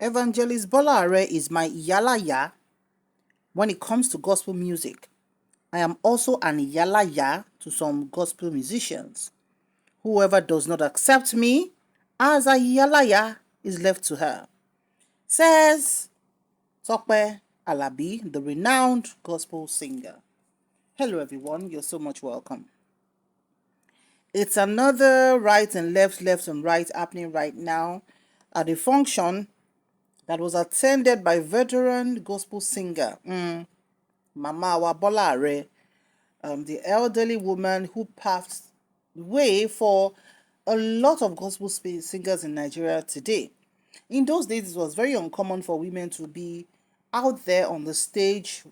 Evangelist Bola Are is my Iyalaya when it comes to gospel music. I am also an Iyalaya to some gospel musicians. Whoever does not accept me as a Iyalaya is left to her, says Tope Alabi, the renowned gospel singer. Hello everyone, you're so much welcome. It's another right and left, left and right happening right now at a function that was attended by veteran gospel singer Mama Bola Are, the elderly woman who paved the way for a lot of gospel singers in Nigeria today. In those days, it was very uncommon for women to be out there on the stage,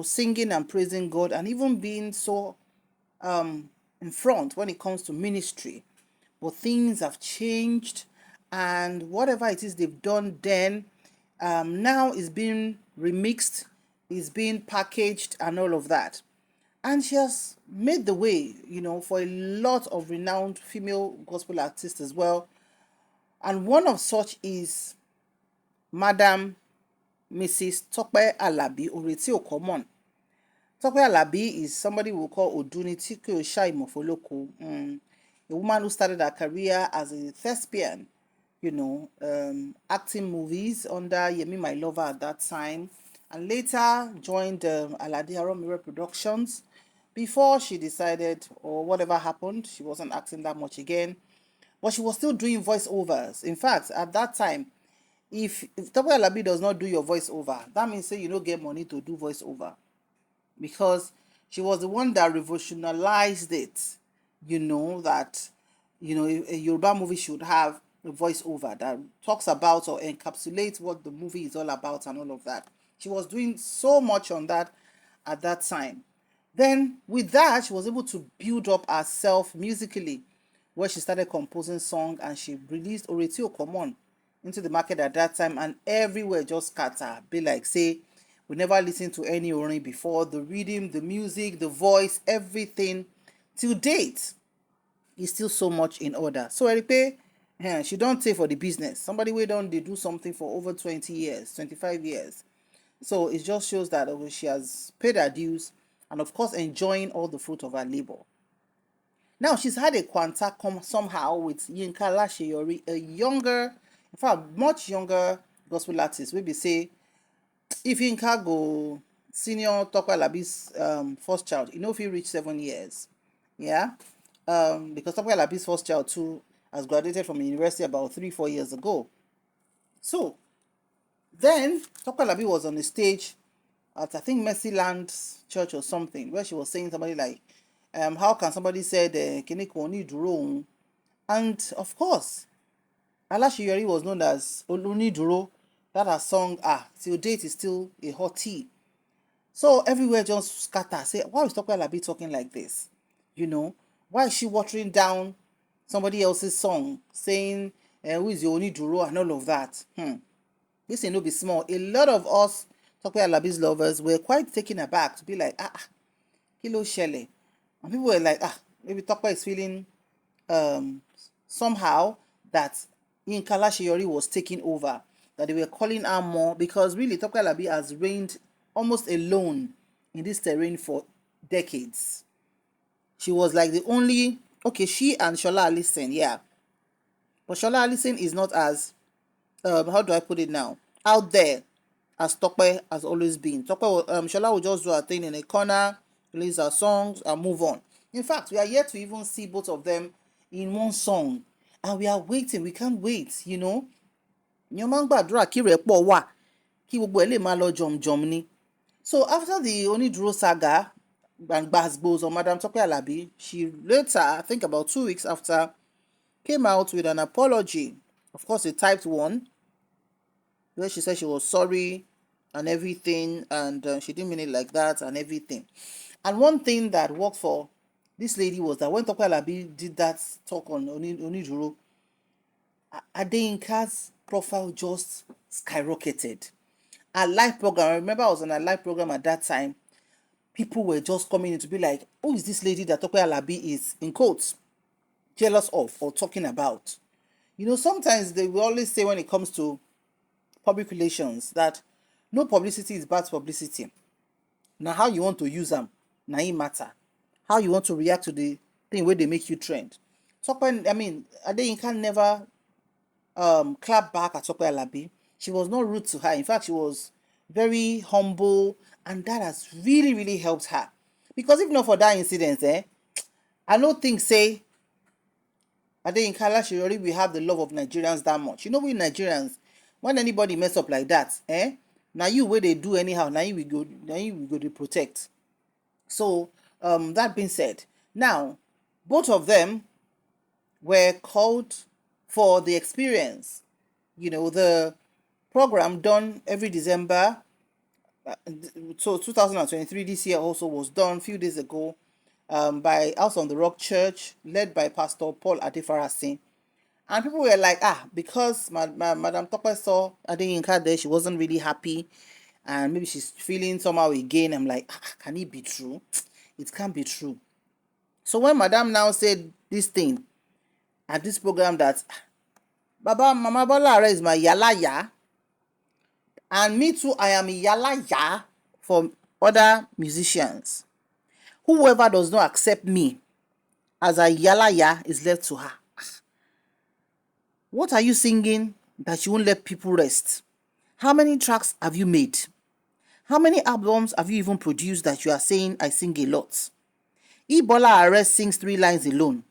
singing and praising God, and even being so in front when it comes to ministry. But things have changed, and whatever it is they've done then, now is being remixed, is being packaged, and all of that. And she has made the way, for a lot of renowned female gospel artists as well. And one of such is Madam Mrs. Tope Alabi Oreti Okomon. Tope Alabi is somebody we'll call Oduniti Shai Mofoloko, a woman who started her career as a thespian, acting movies under Yemi My Lover at that time, and later joined Alaseyori Productions before she decided, or whatever happened, she wasn't acting that much again, but she was still doing voiceovers. In fact, at that time, if Tope Alabi does not do your voiceover, that means say you don't get money to do voiceover, because she was the one that revolutionized it. That a Yoruba movie should have a voiceover that talks about or encapsulates what the movie is all about and all of that. She was doing so much on that at that time. Then with that, she was able to build up herself musically, where she started composing songs and she released Oreti Okomon into the market at that time, and everywhere just scatter. Be like, say, we never listened to any Orin before. The rhythm, the music, the voice, everything till date is still so much in order. So Eripe, she don't take for the business. Somebody wey don dey do something for over 20 years, 25 years. So it just shows that she has paid her dues and of course enjoying all the fruit of her labor. Now she's had a contact come somehow with Yinka Alaseyori, a younger, in fact much younger gospel artist. We be say if Yinka go senior Tope Alabi's first child, if he reach 7 years. Yeah. Because Tope Alabi's first child too has graduated from university about 3-4 years ago. So then Tope Alabi was on the stage at, I think, Mercyland Church or something, where she was saying somebody like, how can somebody say the Kiniko Oni Duro? And of course, Alaseyori was known as Oluni Duro. That her song, till date is still a hot tea. So everywhere just scatter. Say, why is Tope Alabi talking like this? Why is she watering down somebody else's song, saying, who is your Oni Duro and all of that? This ain't no be small. A lot of us Tope Alabi's lovers were quite taken aback to be like, kilo shele. And people were like, maybe Tope is feeling somehow that Yinka Alaseyori was taking over, that they were calling her more, because really Tope Alabi has reigned almost alone in this terrain for decades. She was like the only, okay, she and Shola Alison, yeah. But Shola Alison is not as, how do I put it now, out there as Tope has always been. Shola will just do her thing in a corner, release her songs, and move on. In fact, we are yet to even see both of them in one song. And we are waiting. We can't wait, Yan máa ń gbàdúrà kí ìrẹ́pọ̀ wà, kí gbogbo ẹ̀ lè máa lọ jọ̀mjọ̀m ni. So after the Oniduro saga and gbasgbos on Madam Tope Alabi, she later, I think about 2 weeks after, came out with an apology. Of course, a typed one, where she said she was sorry and everything, and she didn't mean it like that and everything. And one thing that worked for this lady was that when Tope Alabi did that talk on Oniduro, Adeyinka's profile just skyrocketed. A live program, I remember I was on a live program at that time. People were just coming in to be like, who is this lady that Tope Alabi is, in quotes, jealous of or talking about? Sometimes they will always say when it comes to public relations, that no publicity is bad publicity. Now how you want to use them, now it matter. How you want to react to the thing where they make you trend. Adeyinka never clap back at Tope Alabi. She was not rude to her. In fact, she was very humble, and that has really, really helped her. Because if not for that incident, I don't think, say, Adeyinka Alaseyori we have the love of Nigerians that much. You know, we Nigerians, when anybody mess up like that, now you where they do anyhow, now you we go to protect. So, that being said, now both of them were called for the experience. You know, the program done every December. So 2023 this year also was done a few days ago by House on the Rock Church, led by Pastor Paul Adefarasin. And people were like, because Madam Tope saw Adeyinka there, she wasn't really happy. And maybe she's feeling somehow again. I'm like, can it be true? It can't be true. So when Madam now said this thing at this program that Mama Bola is my Iyalaya, and me too, I am Iyalaya for other musicians. Whoever does not accept me as a Iyalaya is left to her. What are you singing that you won't let people rest? How many tracks have you made? How many albums have you even produced that you are saying I sing a lot? If Bola Are sings 3 lines alone,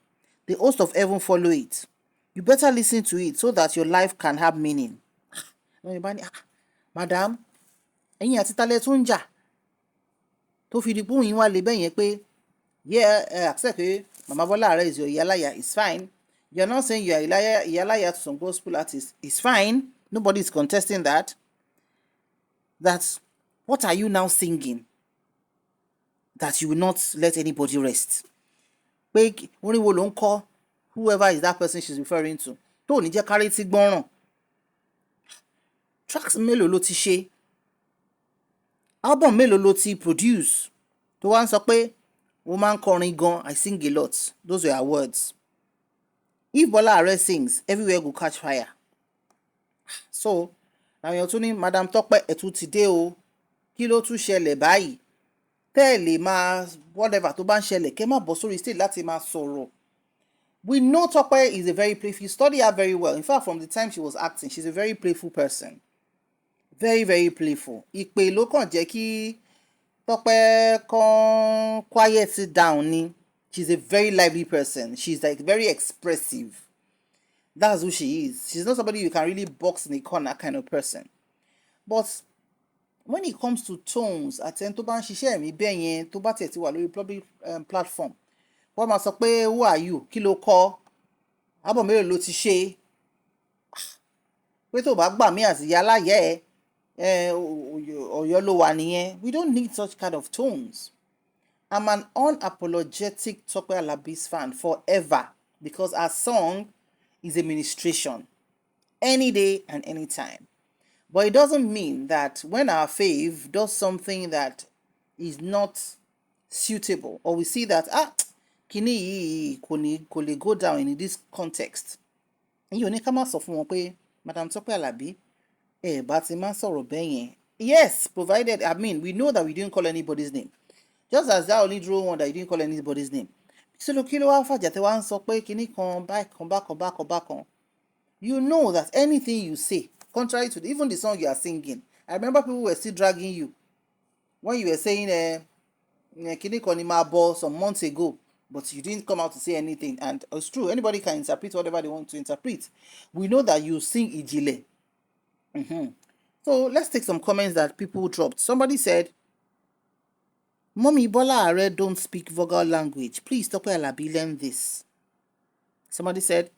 the host of heaven follow it. You better listen to it so that your life can have meaning. Madam, ẹ̀yin àti talẹ̀ tó ń jà tó fi di pé òyìn wá lè bẹ́yẹn pé accept pé Mama Bola Are is your Iyalaya, it's fine. You're not saying you're Iyalaya to some gospel artists, it's fine. Nobody is contesting that. That's what are you now singing that you will not let anybody rest? Pé orin wo ló ń kọ, whoever is that person she's referring to, tó ní jẹ́ kárí tí gbọ́ràn. Tracks mélòó ló ti ṣe? Album mélòó ló ti produce? Tó wá ń sọ pé ó máa ń kọrin gan, I sing a lot. Those were her words. If Bola Are sings, everywhere go catch fire. So, now you're tuning, Madam Tope ẹ̀tún ti dé o. Kí ló tún ṣẹlẹ̀ báyìí? Tẹ́lẹ̀ máa whatever tó bá ń ṣẹlẹ̀, kẹ́ má bọ́ sórí stage láti máa sọ̀rọ̀. We know Tope is a very playful. You study her very well. In fact, from the time she was acting, she's a very playful person. Very, very playful. Ìpè ló kàn jẹ́ kí Tope kan quiet down ni. She's a very lively person. She's like very expressive. That's who she is. She's not somebody you can really box in a corner kind of person. But when it comes to tones, àtẹni tó bá ń ṣiṣẹ́ mi bẹ́ẹ̀ yẹn tó bá tẹ̀ ti wà lórí public platform, wọ́n máa sọ pé who are you? Kí ló kọ? Album mélòó ló ti ṣe? Pé tó bá gbà mí àti Iyalaya Ọ̀yọ́ ló wà nìyẹn. We don't need such kind of tones. I'm an unapologetic Tope Alabi's fan forever because our song is a ministration any day and any time. But it doesn't mean that when our fave does something that is not suitable, or we see that kini yìí kò lè go down in this context, èyí ò ní ká má sọ fún wọn pé Madam Tope Alabi bá ti máa sọ̀rọ̀ bẹ́ẹ̀ yẹn. Yes, provided, we know that we didn't call anybody's name. Just as that only drew one that you didn't call anybody's name. So kí ló wá fàjà tẹ́ wá ń sọ pé kíní kan bákan. You know that anything you say, contrary to even the song you are singing, I remember people were still dragging you when you were saying kíní kan ni máa bọ̀ some months ago, but you didn't come out to say anything. And it's true, anybody can interpret whatever they want to interpret. We know that you sing Ijile. So let's take some comments that people dropped. Somebody said, Mommy Bola Are don't speak vulgar language. Please, Tope Alabi, learn this. Somebody said,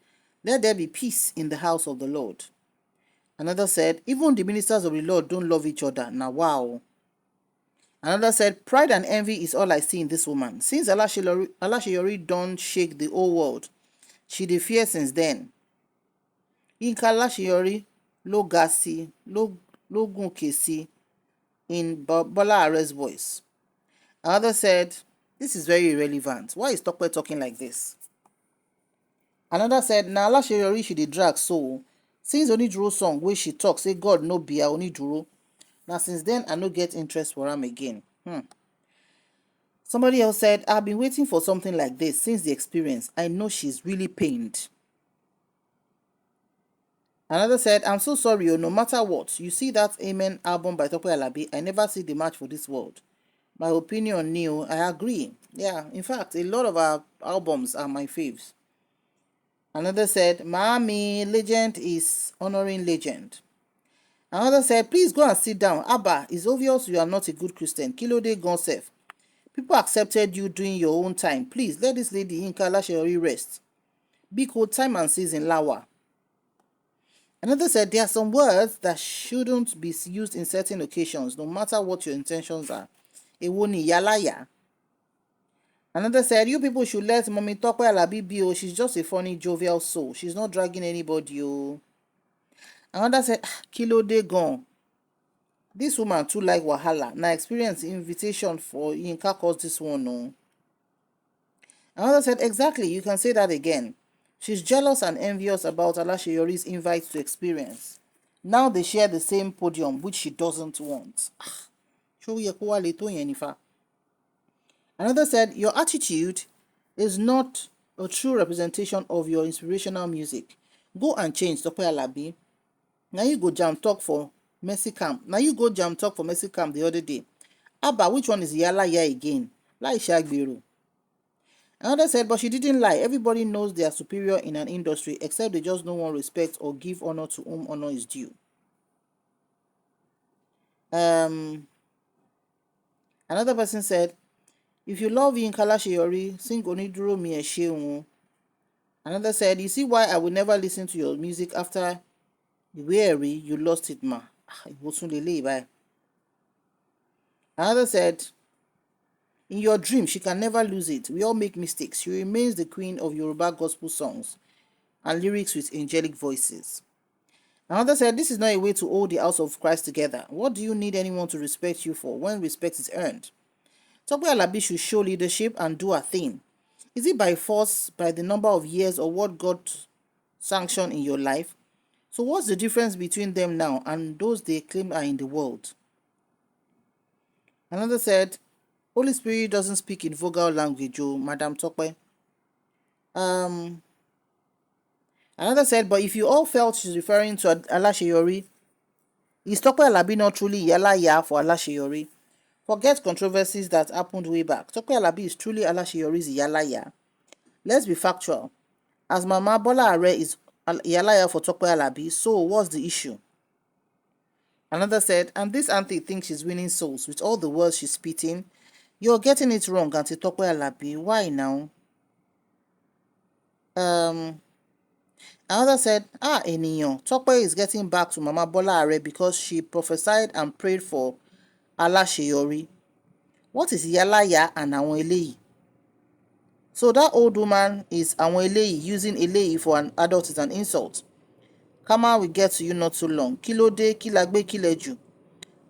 let there be peace in the house of the Lord. Another said, even the ministers of the Lord don't love each other. Now, wow. Another said, pride and envy is all I see in this woman. Since Alaseyori don't shake the whole world, she dey fear since then. Yinka Alaseyori ló ga sí, ló gòkè sí in Bola Are's voice. Another said, this is very irrelevant. Why is Tope talking like this? Another said, now Alaseyori should drag so Since Oniduro song wey she talk say God no be her Oniduro, na since then I no get interest for am again. Somebody else said, I've been waiting for something like this since the experience. I know she's really pained. Another said, I'm so sorry, no matter what. You see that Amen album by Tope Alabi, I never see the match for this world. My opinion, Neil, I agree. Yeah, in fact, a lot of our albums are my faves. Another said, Mami, legend is honoring legend. Another said, please go and sit down. Abba, it's obvious you are not a good Christian. Kilode gone safe. People accepted you doing your own time. Please let this lady Yinka Alaseyori rest. Big old time and season lawa. Another said, there are some words that shouldn't be used in certain occasions, no matter what your intentions are. Ewo ni Iyalaya. Another said, you people should let Mommy Tope Alabi be. Oh, she's just a funny, jovial soul. She's not dragging anybody. Oh. Another said, Kilo de gone. This woman too like wahala. Na experience invitation for Yinka cause this one. No. Another said, exactly, you can say that again. She's jealous and envious about Alaseyori's invite to experience. Now they share the same podium, which she doesn't want. Another said, your attitude is not a true representation of your inspirational music. Go and change, Tope Alabi. Now you go jam talk for Mercy Camp. The other day. Abba, which one is Iyalaya again? Lai Shagbiru. Another said, but she didn't lie. Everybody knows they are superior in an industry, except they just don't want respect or give honor to whom honor is due. Another person said, if you love Yinka Alaseyori, sing Oniduro Mi Esheun. Another said, you see why I will never listen to your music after Weary, you lost it, ma. Another said, in your dream, she can never lose it. We all make mistakes. She remains the queen of Yoruba gospel songs and lyrics with angelic voices. Another said, this is not a way to hold the house of Christ together. What do you need anyone to respect you for when respect is earned? Tope Alabi should show leadership and do her thing. Is it by force, by the number of years, or what God sanctioned in your life? So what's the difference between them now and those they claim are in the world? Another said, Holy Spirit doesn't speak in vulgar language, oh, Madam Tope. Another said, but if you all felt she's referring to Alaseyori, is Tope Alabi not truly Iyalaya for Alaseyori? Forget controversies that happened way back. Tope Alabi is truly Alaseyori's Iyalaya. Let's be factual. As Mama Bola Are is Iyalaya for Tope Alabi, so what's the issue? Another said, and this auntie thinks she's winning souls with all the words she's spitting. You're getting it wrong, Auntie Tope Alabi. Why now? Another said, Eniyan, Tope is getting back to Mama Bola Are because she prophesied and prayed for Alaseyori. What is Iyalaya and Awon Eleyi? So that old woman is Awon Eleyi. Using Eleyi for an adult is an insult. Kama will get to you not too long. Kilode, kilagbe, kileju.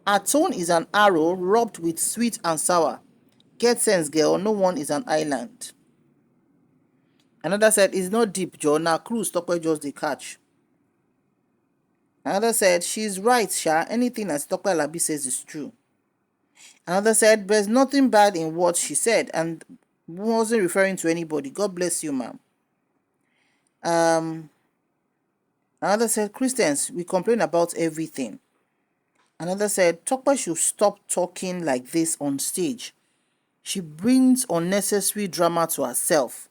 Her tone is an arrow rubbed with sweet and sour. Get sense, girl. No one is an island. Another said, it's not deep, Joe. Now cruise Tope just the catch. Another said, she's right, Sha. Anything as Tope Alabi says is true. Another said, there's nothing bad in what she said and wasn't referring to anybody. God bless you, ma'am. Another said, Christians, we complain about everything. Another said, Tope should stop talking like this on stage. She brings unnecessary drama to herself.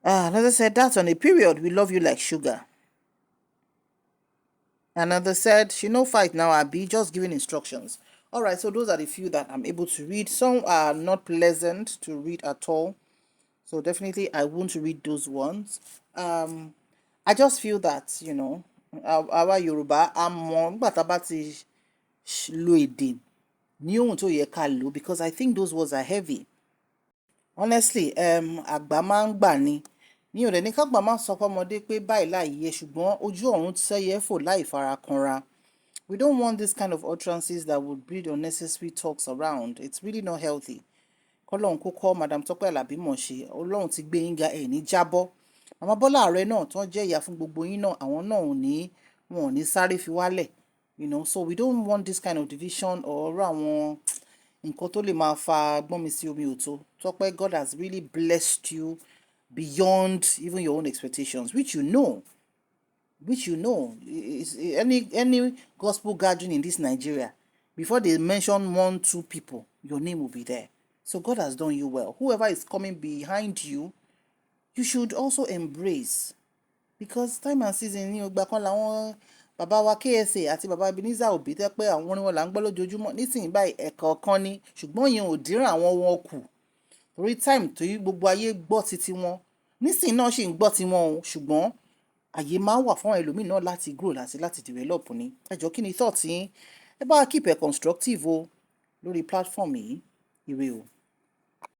Another said, that's on a period. We love you like sugar. Another said, she no fight now, Abi, just giving instructions. Alright, so those are the few that I'm able to read. Some are not pleasant to read at all. So definitely I won't read those ones. I just feel that, our Yoruba, I'm because I think those words are heavy. Honestly, àgbà máa ń gbà ni. Ní ò dẹ̀ ní kágbà máa sọ fọ́mọdé pé báyìí láìyẹ ṣùgbọ́n ojú ọ̀run sẹ́yẹ fò láì fara kanra. We don't want this kind of utterances that would breed unnecessary talks around. It's really not healthy. Kọ́lọ́hún kó kọ́ Madam Tope Alabi mọ̀ ṣe. Ọlọ́run ti gbé yín ga ẹ̀ ní jábọ́. Màmá Bọ́lá Ààrẹ náà tó ń jẹ́ ìyá fún gbogbo yín náà, àwọn náà wọn ò ní sáré fi wálẹ̀, so we don't want this kind of division or àwọn nǹkan tó lè máa fa gbọ́n mi sí omi òtó. Tọ́pẹ́, God has really blessed you beyond even your own expectations, which you know. Any gospel gathering in this Nigeria, before they mention 1, 2 people, your name will be there. So God has done you well. Whoever is coming behind you, you should also embrace, because time and season ní ọgbà kan làwọn bàbá wa KSA àti bàbá Ebenezer Obey tẹ́ pé àwọn orin wọn là ń gbọ́ lójoojúmọ́. Nísìnyí báyìí ẹ̀kọ̀ọ̀kan ni, ṣùgbọ́n ìyẹn ò díràn àwọn wọn kù, torí time tó yí gbogbo ayé gbọ́ titi wọn. Nísìnyí náà ṣì ń gbọ́ tiwọn o, ṣùgbọ́n àyè máa ń wà fún àwọn ẹlòmíì náà láti grow láti develop ni. Ẹ jọ̀ọ́, kí ni thought yín? Ẹ bá wa keep ẹ constructive o lórí platform yìí. Ire o.